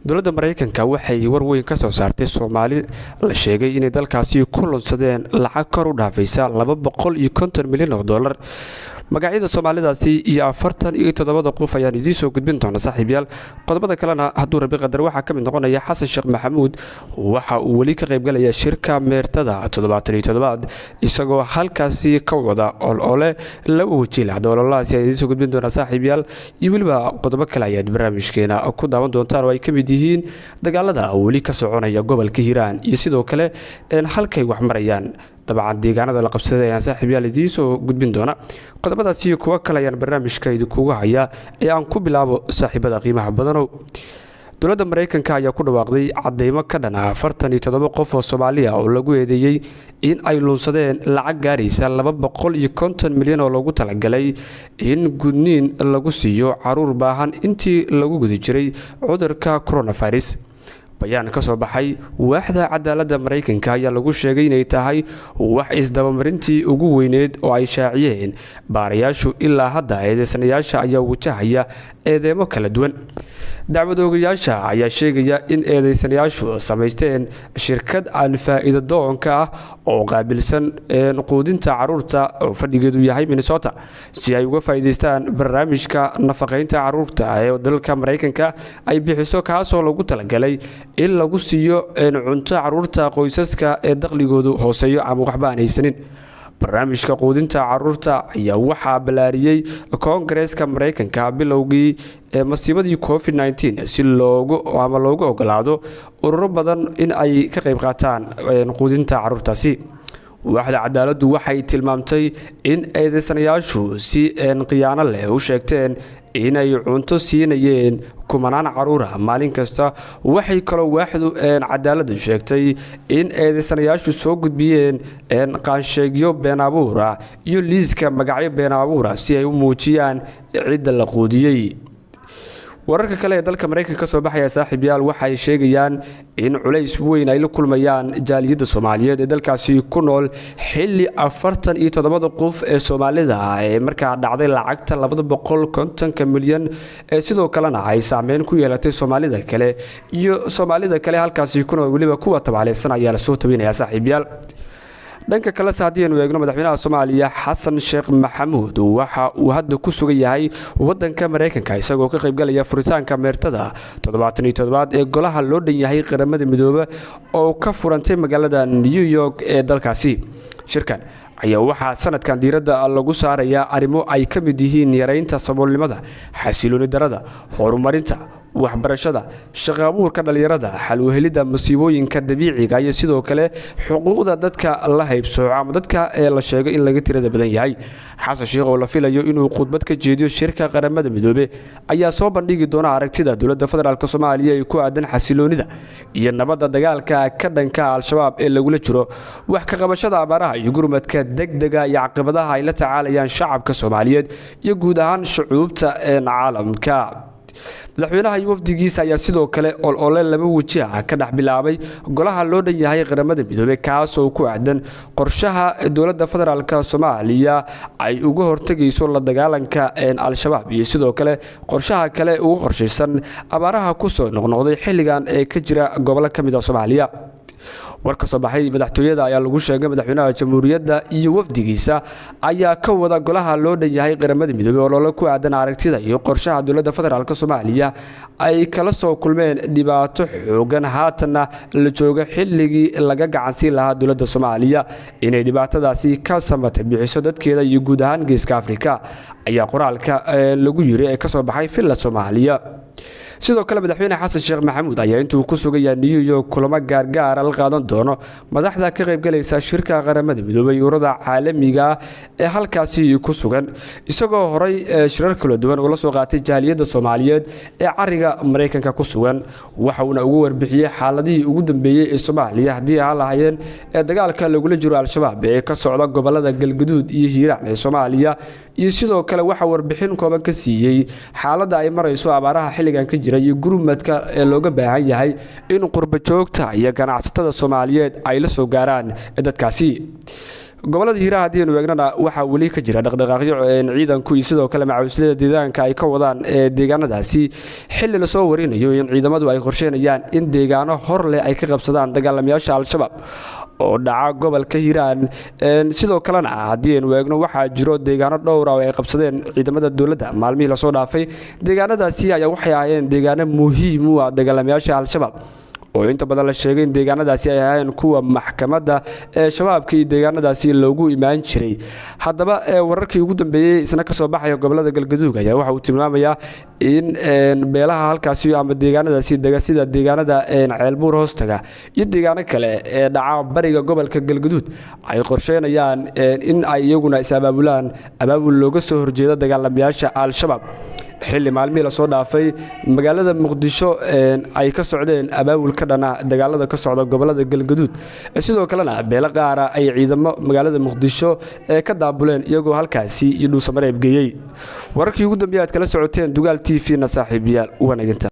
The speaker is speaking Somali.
dowladda Mareykanka waxay war weyn ka soo saartay Soomaali la sheegay inay dalkaasi ku lunsadeen lacag kor u dhaafaysa $250 milyan magacyada Soomaalidaasi iyo 47 qof ayaan idin soo gudbin doona saaxiibayaal qodobada kalena hadduu rabi qadar waxa ka mid noqonaya Xasan Sheekh Maxamuud waxa uu wali ka qayb galaya shirka meertada 77 isagoo halkaasi ka wada ole laba wajiil doolalaas ay idin soo gudbin doona saaxiibayaal iyo waliba qodobo kale ayaad barnaamijkeena ku daawan doontaan oo ay ka mid yihiin dagaalada wali ka soconaya gobolka Hiiraan iyo sidoo kale halkay wax marayaan dabcan deegaanada la qabsaday ayaan saaxiibayaal idin soo gudbin doona qodobadaas iyo kuwa kale ayaan barnaamijka idinkugu haya ee aan ku bilaabo saaxiibada qiimaha badanow dowladda Mareykanka ayaa ku dhawaaqday cadeymo ka dhan 47 qof oo Soomaali ah oo lagu eedeeyay in ay lunsadeen lacag gaaraysa $250 milyan oo loogu talagalay in gudniin lagu siiyo caruur baahan intii lagu guda jiray cudurka coronavirus bayaan ka soo baxay waaxda cadaaladda Mareykanka ayaa lagu sheegay inay tahay wax isdabamarintii ugu weyneed oo ay shaaciyeen baarayaashu ilaa hadda eedeysanayaasha ayaa wajahaya eedeemo kala duwan dacwad-oogayaasha ayaa sheegaya in eedeysanayaashu samaysteen shirkad aan faa'iido doonka ah oo qaabilsan quudinta caruurta oo fadhigeedu yahay Minnesota si ay uga faa'iideystaan barnaamijka nafaqeynta caruurta ee dalka Mareykanka ay bixiso kaasoo lagu talagalay in lagu siiyo cunto caruurta qoysaska ee dakhligoodu hooseeyo ama waxba aan haysanin barnaamijka quudinta caruurta ayaa waxaa balaariyay Koongareeska Mareykanka bilowgii masiibadii COVID-19 si loogu ogolaado ururo badan in ay ka qayb qaataan quudinta caruurtaasi waaxda cadaaladdu waxay tilmaamtay in eedeysanayaashu si qiyaano leh u sheegteen inay cunto siinayeen kumanaan caruur ah maalin kasta waxay kaloo waaxdu cadaaladdu sheegtay in eedeysanayaashu soo gudbiyeen qaansheegyo been abuur ah iyo liiska magacyo been abuur ah si ay u muujiyaan cidda la quudiyay wararka kale ee dalka Mareykanka ka soo baxaya saaxiibayaal waxay sheegayaan in culays weyn ay la kulmayaan jaaliyadda Soomaaliyeed ee dalkaasi ku nool xilli 47 qof ee Soomaalida ah ee markaa dhacday lacagta $250 milyan ee sidoo kalena ay saameyn ku yeelatay Soomaalida kale iyo Soomaalida kale halkaasi ku nool waliba kuwa tabaaleysan ayaa la soo tabinaya saaxiibayaal dhanka kale saadiyan eegno madaxweynaha Soomaaliya Xasan Sheekh Maxamuud waxa uu hadda ku sugan yahay wadanka Mareykanka isagoo ka qayb galaya furitaanka meertada 77 ee golaha loo dhan yahay qaramada midoobe oo ka furantay magaalada New York ee dalkaasi shirkan ayaa waxaa sanadkan diiradda lagu saarayaa arrimo ay ka mid yihiin yareynta saboolnimada xasilooni darada horumarinta waxbarashada shaqo abuurka dhalinyarada xal u helida masiibooyinka dabiiciga iyo sidoo kale xuquuqda dadka la haybsooco ama dadka la sheego in laga tirada badan yahay Xasan Sheekh oo la filayo inuu khudbad ka jeediyo shirka qaramada midoobe ayaa soo bandhigi doona aragtida dowladda federaalka Soomaaliya ee ku aadan xasiloonida iyo nabadda dagaalka ka dhanka al-shabaab ee lagu jiro wax ka qabashada abaaraha iyo gurmadka degdega iyo caqabadaha ay la tacaalayaan shacabka Soomaaliyeed iyo guud ahaan shucuubta caalamka madaxweynaha iyo wafdigiisa ayaa sidoo kale ole laba waji ah ka dhax bilaabay golaha loo dhan yahay qaramada midoobe kaas oo ku aadan qorshaha dowladda federaalka Soomaaliya ay uga hortagayso la dagaalanka al-shabaab iyo sidoo kale qorshaha kale ugu qorshaysan abaaraha ku soo noqnoqday xilligan ee ka jira gobolka kamid ah Soomaaliya warka soo baxay madaxtooyada ayaa lagu sheegay madaxweynaha jamhuuriyadda iyo wafdigiisa ayaa ka wada golaha loo dhan yahay qaramada midoobe oo loola ku aadan aragtida iyo qorshaha dowladda federaalka Soomaaliya ay kala soo kulmeen dhibaato xoogan haatana la jooga xilligii laga gacansiin lahaa dowladda Soomaaliya inay dhibaatadaasi ka samatay bixiso dadkeeda iyo guud ahaan geeska Afrika ayaa qoraalka lagu yiri ee ka soo baxay filla Soomaaliya sidoo kale madaxweyne Xasan Sheekh Maxamuud ayaa intuu ku sugan yahay New York kulamo gaargaar la qaadan doono madaxda ka qayb galaysa shirka qaramada midoobay ururada caalamiga ee halkaasi ku sugan isagoo horay shirar kala duwan oo la soo qaatay jaaliyadda Soomaaliyeed ee cariga Mareykanka ku sugan waxa uu ugu warbixiyay xaaladihii ugu dambeeyay ee Soomaaliya hadii ay lahaayeen ee dagaalka lagu jiro al-shabaab ee ka socda gobolada Galgaduud iyo Hiiraan ee Soomaaliya iyo sidoo kale waxa warbixin kooban ka siiyay xaaladda ay marayso abaaraha xilligan ka jira iyo gurmadka ee looga baahan yahay in qurba joogta iyo ganacsatada Soomaaliyeed ay la soo gaaraan dadkaasi gobolada hiiraan haddii aynu eegnana waxaa weli ka jira dhaqdhaqaaqyo ciidanku iyo sidoo kale macawislada deegaanka ay ka wadaan deegaanadaasi xilli lasoo warinayo in ciidamadu ay qorsheynayaan in deegaano hor leh ay ka qabsadaan dagaalamayaasha al-shabaab oo dhaca gobolka hiiraan sidoo kalena haddii aynu eegno waxaa jiro deegaano dhowra oo ay qabsadeen ciidamada dowladda maalmihii lasoo dhaafay deegaanadaasi ayaa waxay ahaayeen deegaano muhiim u ah dagaalamayaasha al-shabaab oo inta badan la sheegay in deegaanadaasi ay ahaayeen kuwa maxkamadda ee shabaabka iyo deegaanadaasi loogu imaan jiray haddaba wararkii ugu dambeeyey isna ka soo baxaya gobolada galgaduud ayaa waxa uu tilmaamayaa in beelaha halkaasi ama deegaanadaasi dega sida deegaanada ceelbuur hoostaga iyo deegaano kale ee dhaca bariga gobolka galgaduud ay qorsheynayaan in ay iyaguna is-abaabulaan abaabul looga soo horjeedo dagaalamayaasha al-shabaab xilli maalmihii lasoo dhaafay magaalada muqdisho ay ka socdeen abaabul ka dhana dagaalada ka socda gobolada galgaduud sidoo kalena beelo qaara ay ciidamo magaalada muqdisho ka daabuleen iyagoo halkaasi iyo dhuusamareeb geeyey wararkii ugu dambeeyay aad kala socoteen dugaal TV na saaxiibayaal wanaagsan